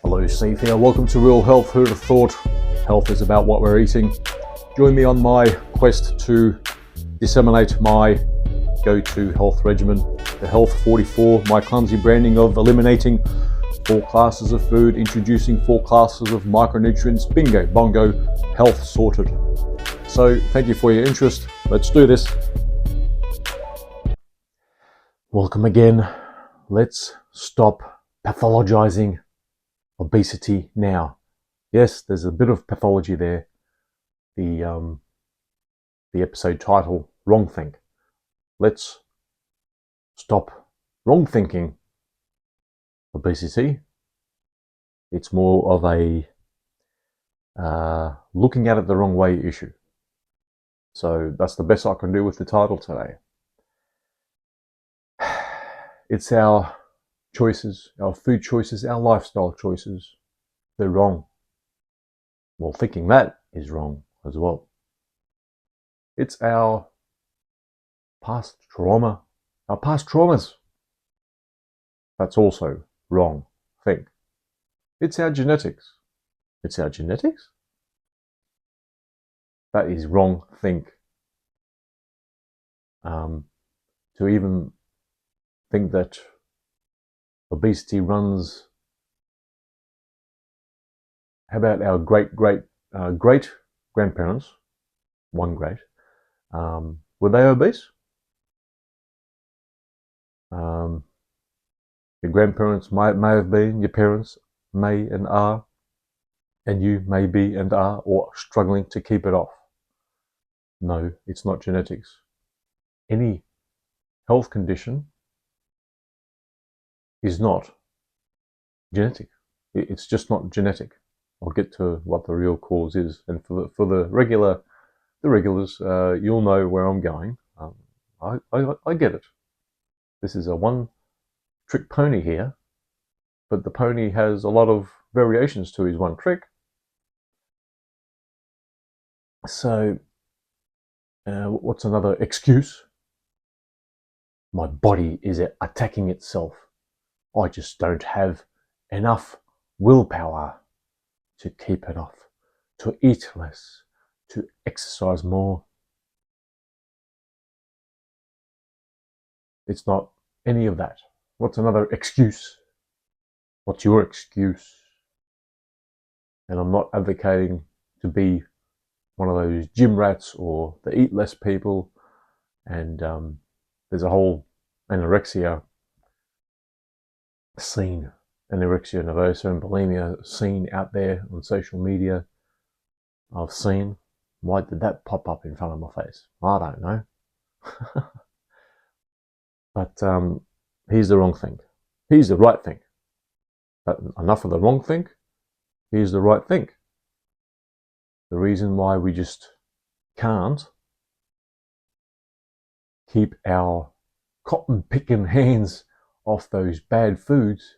Hello, Steve here. Welcome to Real Health. Who'd have thought health is about what we're eating? Join me on my quest to disseminate my go-to health regimen, the Health 44, my clumsy branding of eliminating 4 classes of food, introducing 4 classes of micronutrients. Bingo, bongo, health sorted. So thank you for your interest. Let's do this. Welcome again. Let's stop pathologizing obesity now. Yes, there's a bit of pathology there. The episode title, Wrong Think. Let's stop wrong thinking obesity. It's more of a looking at it the wrong way issue. So that's the best I can do with the title today. It's our choices, our food choices, our lifestyle choices. They're wrong. Well, thinking that is wrong as well. It's our past trauma, our past traumas. That's also wrong think. It's our genetics. It's our genetics? That is wrong think. To even think that obesity runs. How about our great grandparents? One great. Were they obese? Your grandparents may have been. Your parents may and are, and you may be and are, or struggling to keep it off. No, it's not genetics. Any health condition is not genetic. It's just not genetic. I'll get to what the real cause is, and for the regulars, you'll know where I'm going. I get it. This is a one-trick pony here, but the pony has a lot of variations to his one trick. So, what's another excuse? My body is attacking itself. I just don't have enough willpower to keep it off, to eat less, to exercise more. It's not any of that. What's another excuse? What's your excuse? And I'm not advocating to be one of those gym rats or the eat less people. And there's a whole anorexia scene, anorexia nervosa and bulimia scene out there on social media. I've seen. Why did that pop up in front of my face? I don't know. But here's the wrong thing. Here's the right thing. But enough of the wrong thing. Here's the right thing. The reason why we just can't keep our cotton-picking hands off those bad foods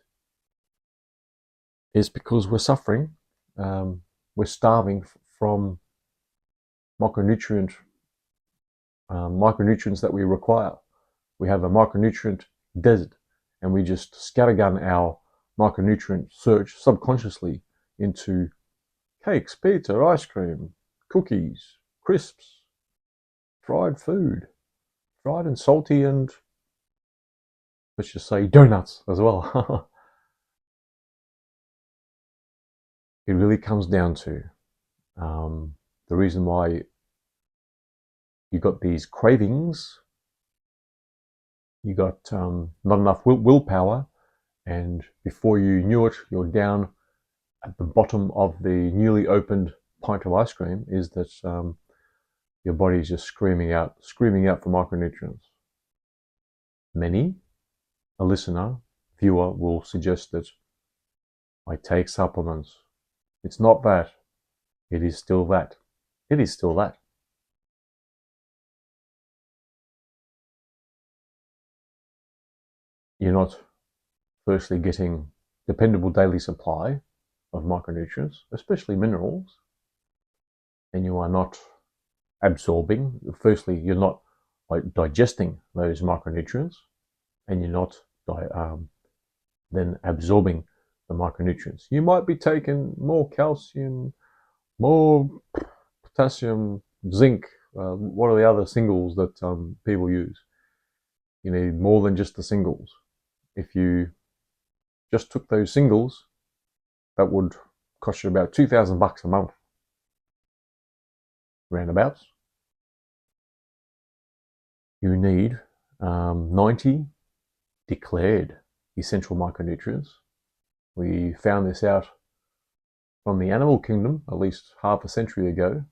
is because we're suffering. We're starving from micronutrients that we require. We have a micronutrient desert, and we just scattergun our micronutrient search subconsciously into cakes, pizza, ice cream, cookies, crisps, fried food, fried and salty, and let's just say donuts as well. It really comes down to the reason why you got these cravings. You got not enough willpower, and before you knew it, you're down at the bottom of the newly opened pint of ice cream. Is that your body's just screaming out for micronutrients. Many, a listener, viewer, will suggest that I take supplements. It's not that. It is still that. It is still that. You're not firstly getting dependable daily supply of micronutrients, especially minerals, and you are not absorbing. Firstly, you're not digesting those micronutrients, and you're not then absorbing the micronutrients. You might be taking more calcium, more potassium, zinc. What are the other singles that people use? You need more than just the singles. If you just took those singles, that would cost you about $2,000 a month, roundabouts. You need 90 declared essential micronutrients. We found this out from the animal kingdom at least half a century ago.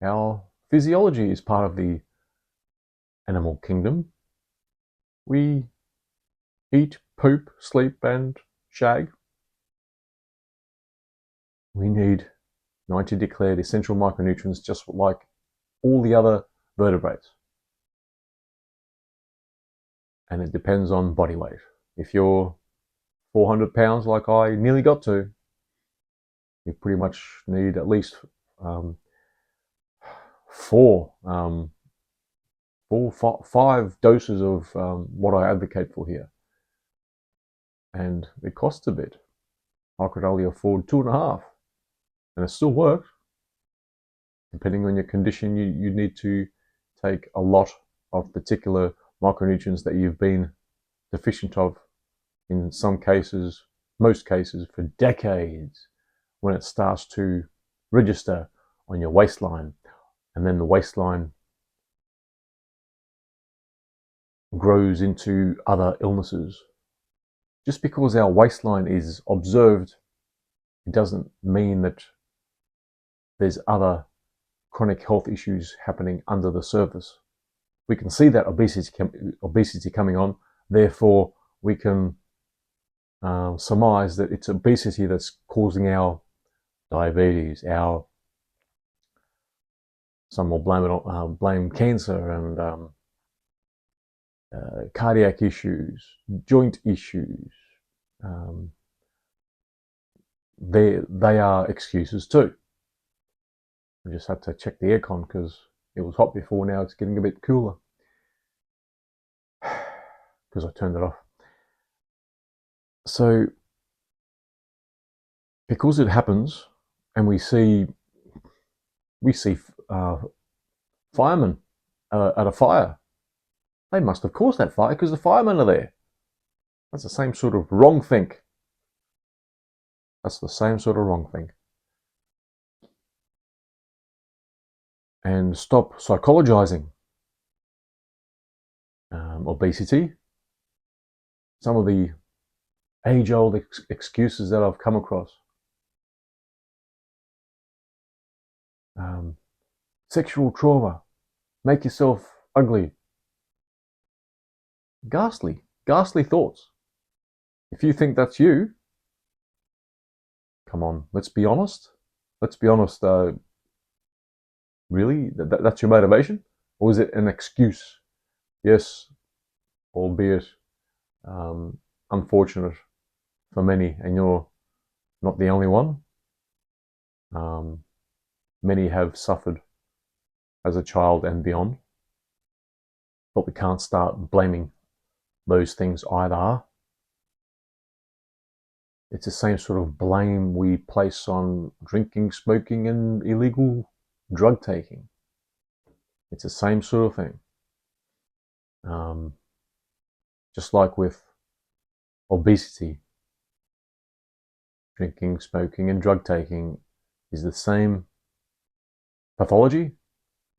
Our physiology is part of the animal kingdom. We eat, poop, sleep, and shag. We need 90 declared essential micronutrients just like all the other vertebrates. And it depends on body weight. If you're 400 pounds like I nearly got to, you pretty much need at least five doses of what I advocate for here. And it costs a bit. I could only afford 2.5, and it still works. Depending on your condition, you need to take a lot of particular micronutrients that you've been deficient of, in some cases, most cases, for decades, when it starts to register on your waistline. And then the waistline grows into other illnesses. Just because our waistline is observed, it doesn't mean that there's other chronic health issues happening under the surface. We can see that obesity coming on, therefore we can surmise that it's obesity that's causing our diabetes, some will blame cancer and cardiac issues, joint issues. They are excuses too. I just had to check the aircon because it was hot before. Now it's getting a bit cooler because I turned it off. So because it happens, and we see firemen at a fire, they must have caused that fire because the firemen are there. That's the same sort of wrong think. That's the same sort of wrong think. And stop psychologizing obesity. Some of the age-old excuses that I've come across. Sexual trauma. Make yourself ugly. Ghastly thoughts. If you think that's you, come on, let's be honest. Really? That's your motivation? Or is it an excuse? Yes, albeit unfortunate for many, and you're not the only one. Many have suffered as a child and beyond, but we can't start blaming those things either. It's the same sort of blame we place on drinking, smoking, and illegal drug taking. It's the same sort of thing. Just like with obesity, drinking, smoking, and drug taking is the same pathology,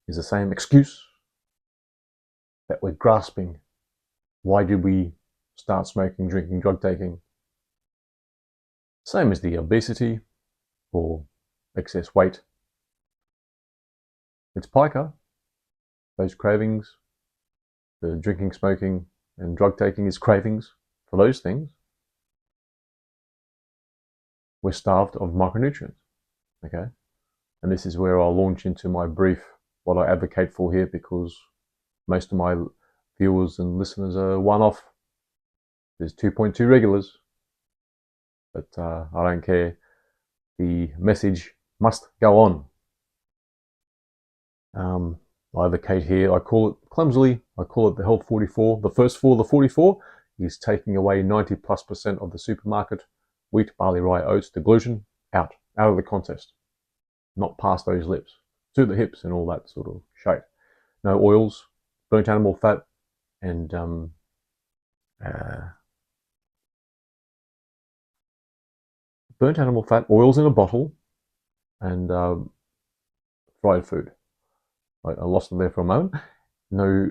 is the same excuse that we're grasping. Why did we start smoking, drinking, drug taking? Same as the obesity or excess weight. It's pica. Those cravings, the drinking, smoking, and drug taking is cravings for those things. We're starved of micronutrients, okay? And this is where I'll launch into my brief, what I advocate for here, because most of my viewers and listeners are one-off. There's 2.2 regulars, but I don't care. The message must go on. I advocate here, I call it clumsily, I call it the Health 44, the first four, the 44. is taking away 90+% of the supermarket wheat, barley, rye, oats, the gluten, out of the contest, not past those lips, to the hips and all that sort of shit. No oils, burnt animal fat, and burnt animal fat, oils in a bottle, and fried food. I lost them there for a moment. No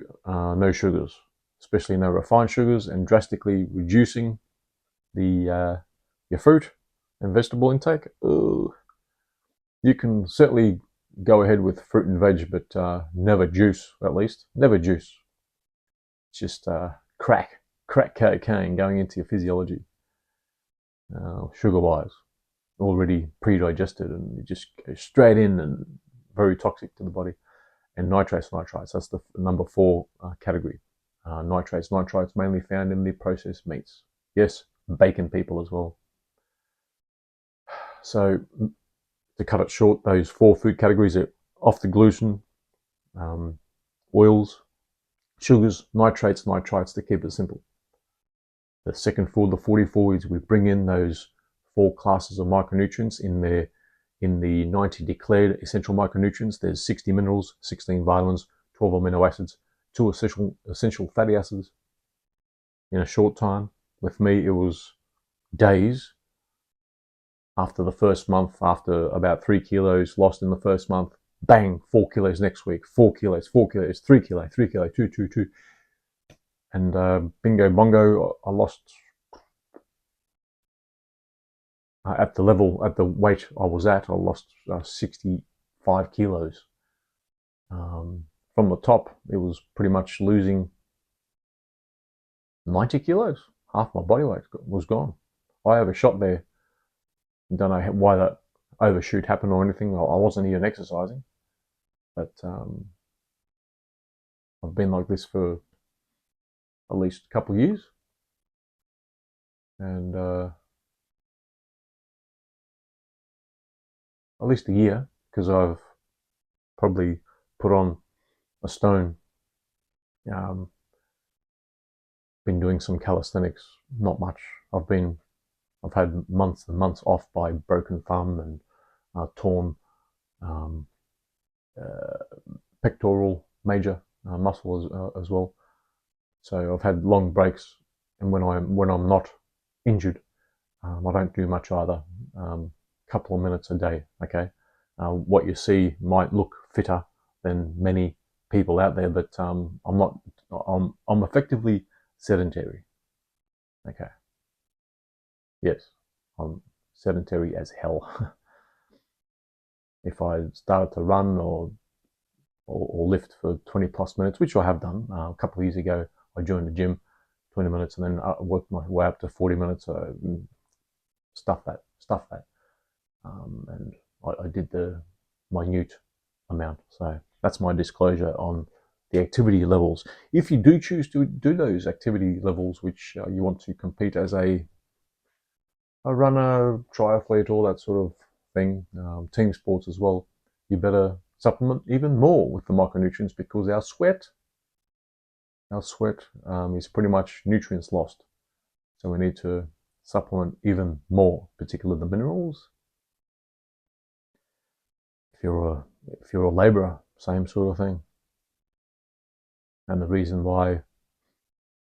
sugars, especially no refined sugars, and drastically reducing the your fruit and vegetable intake. Ugh. You can certainly go ahead with fruit and veg, but never juice, at least. Never juice. It's just crack cocaine going into your physiology, sugar-wise, already pre-digested, and you just go straight in and very toxic to the body. And nitrates, that's the number 4 category. Nitrates mainly found in the processed meats. Yes, bacon people as well. So to cut it short, those 4 food categories are off the gluten, oils, sugars, nitrates, to keep it simple. The second 4, the 44, is we bring in those 4 classes of micronutrients in the 90 declared essential micronutrients. There's 60 minerals, 16 vitamins, 12 amino acids, 2 essential fatty acids in a short time. With me, it was days. After the first month, after about 3 kilos lost in the first month, bang, 4 kilos next week, 4 kilos, 4 kilos, 3 kilos, 3 kilos, 2, 2, 2. And bingo bongo, I lost at the weight I was at, I lost 65 kilos. From the top, it was pretty much losing 90 kilos. Half my body weight was gone. I overshot there. Don't know why that overshoot happened or anything. I wasn't even exercising. But I've been like this for at least a couple of years. And at least a year, because I've probably put on a stone. Been doing some calisthenics, not much. I've had months and months off by broken thumb and torn pectoral major muscle as well. So I've had long breaks, and when I'm not injured, I don't do much either. Couple of minutes a day. Okay, what you see might look fitter than many people out there, but I'm not. I'm effectively sedentary. Okay. Yes, I'm sedentary as hell. If I started to run or lift for 20+ minutes, which I have done a couple of years ago, I joined the gym, 20 minutes, and then I worked my way up to 40 minutes. Stuff that. And I did the minute amount. So that's my disclosure on the activity levels. If you do choose to do those activity levels, which you want to compete as a runner, triathlete, all that sort of thing, team sports as well, you better supplement even more with the micronutrients, because our sweat is pretty much nutrients lost. So we need to supplement even more, particularly the minerals. If you're a labourer, same sort of thing. And the reason why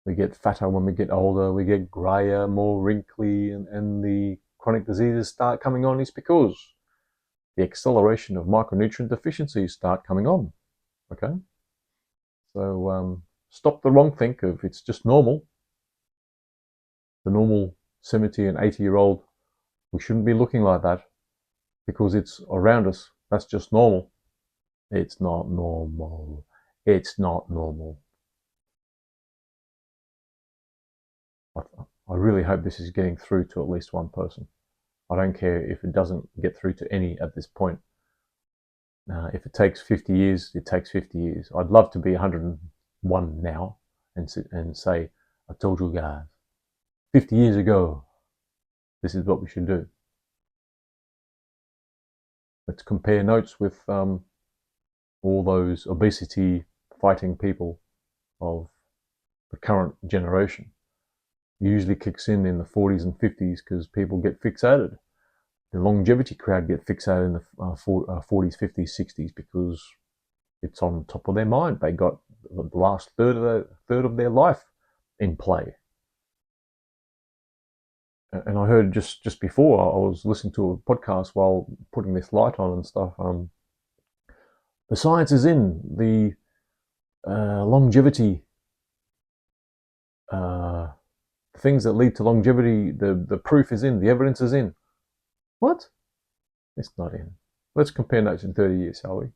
we get fatter when we get older, we get grayer, more wrinkly, and the chronic diseases start coming on is because the acceleration of micronutrient deficiencies start coming on. Okay? So stop the wrong think of it's just normal. The normal 70 and 80-year-old, we shouldn't be looking like that because it's around us. That's just normal. It's not normal. It's not normal. I really hope this is getting through to at least one person. I don't care if it doesn't get through to any at this point. If it takes 50 years, it takes 50 years. I'd love to be 101 now and say, I told you guys, 50 years ago, this is what we should do. Let's compare notes with all those obesity fighting people of the current generation. usually kicks in the 40s and 50s because people get fixated. The longevity crowd get fixated in the 40s, 50s, 60s because it's on top of their mind. They got the last third of their life in play. And I heard just before, I was listening to a podcast while putting this light on and stuff. The science is in, the longevity, things that lead to longevity, the proof is in, the evidence is in. What? It's not in. Let's compare notes in 30 years, shall we?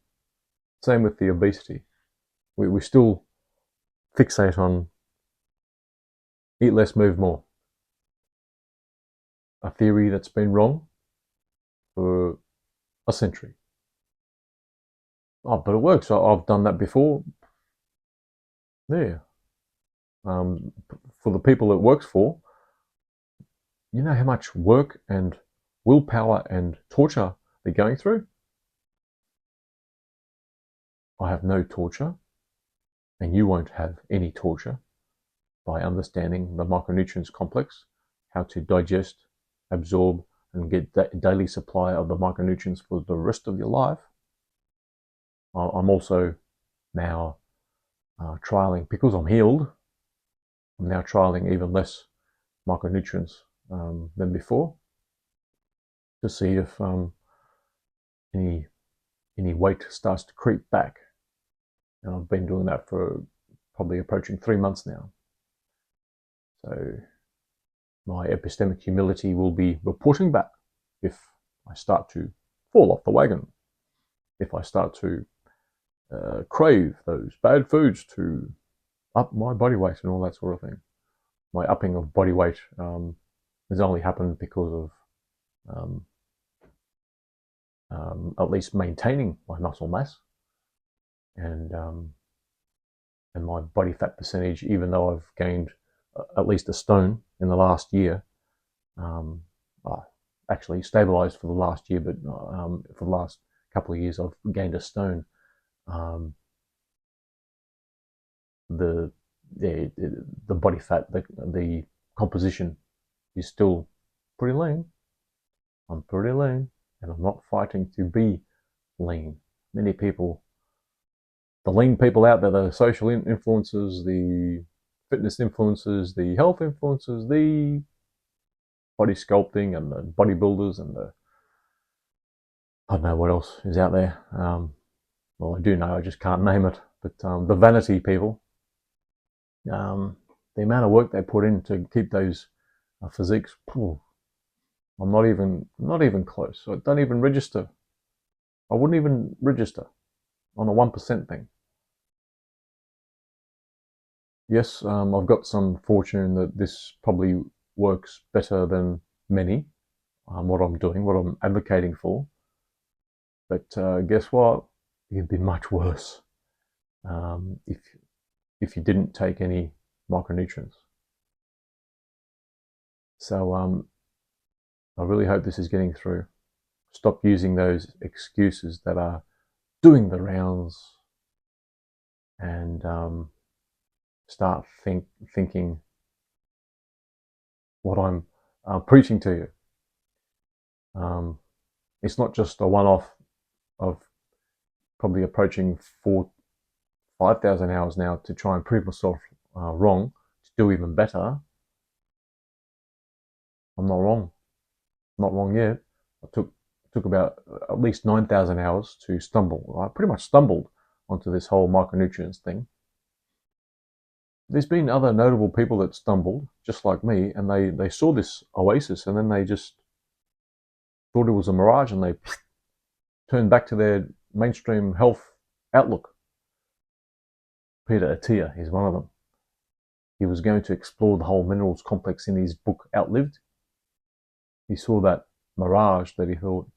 Same with the obesity. We still fixate on eat less, move more. A theory that's been wrong for a century. Oh, but it works. I've done that before. Yeah. For the people it works for, you know how much work and willpower and torture they're going through? I have no torture, and you won't have any torture by understanding the micronutrients complex, how to digest, absorb, and get daily supply of the micronutrients for the rest of your life. I'm also now trialing, because I'm healed, I'm now trialing even less micronutrients than before to see if any weight starts to creep back. And I've been doing that for probably approaching 3 months now. So my epistemic humility will be reporting back if I start to fall off the wagon, if I start to crave those bad foods to up my body weight and all that sort of thing. My upping of body weight has only happened because of at least maintaining my muscle mass and my body fat percentage, even though I've gained at least a stone in the last year. Actually stabilized for the last year, but for the last couple of years I've gained a stone. The body fat, the composition is still pretty lean. I'm pretty lean, and I'm not fighting to be lean. Many people, the lean people out there, the social influencers, the fitness influencers, the health influencers, the body sculpting and the bodybuilders and the, I don't know what else is out there. Well, I do know, I just can't name it. But the vanity people, the amount of work they put in to keep those physiques, I'm not even close. I don't even register. I wouldn't even register on a 1% thing. Yes, I've got some fortune that this probably works better than many, what I'm doing, what I'm advocating for. But guess what? It'd be much worse if you didn't take any micronutrients. So I really hope this is getting through. Stop using those excuses that are doing the rounds and start thinking what I'm preaching to you. It's not just a one-off of probably approaching 5,000 hours now to try and prove myself wrong, to do even better. I'm not wrong. Not wrong yet. I took about at least 9,000 hours to stumble. I pretty much stumbled onto this whole micronutrients thing. There's been other notable people that stumbled, just like me, and they saw this oasis and then they just thought it was a mirage and they turned back to their mainstream health outlook. Peter Attia is one of them. He was going to explore the whole minerals complex in his book Outlived. He saw that mirage that he thought,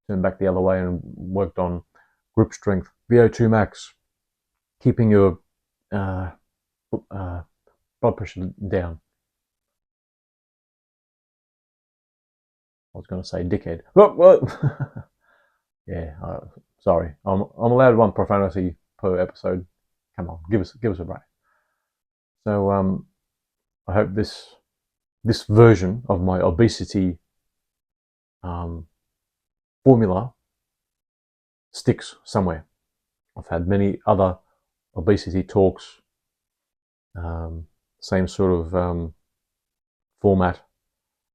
turned back the other way and worked on grip strength, VO2 max, keeping your blood pressure down. I was going to say dickhead. What? Yeah, sorry. I'm allowed one profanity per episode. Come on, give us a break. So I hope this version of my obesity formula sticks somewhere. I've had many other obesity talks, same sort of format,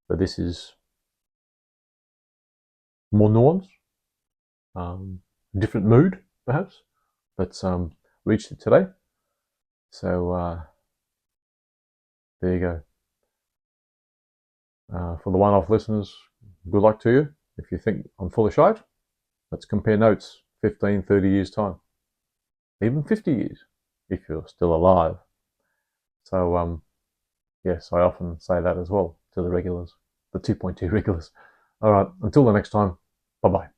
but this is more nuanced, different mood perhaps, but reached it today. So there you go. For the one-off listeners, good luck to you. If you think I'm full of shite, let's compare notes 15, 30 years time, even 50 years, if you're still alive. So yes, I often say that as well to the regulars, the 2.2 regulars. All right, until the next time, bye-bye.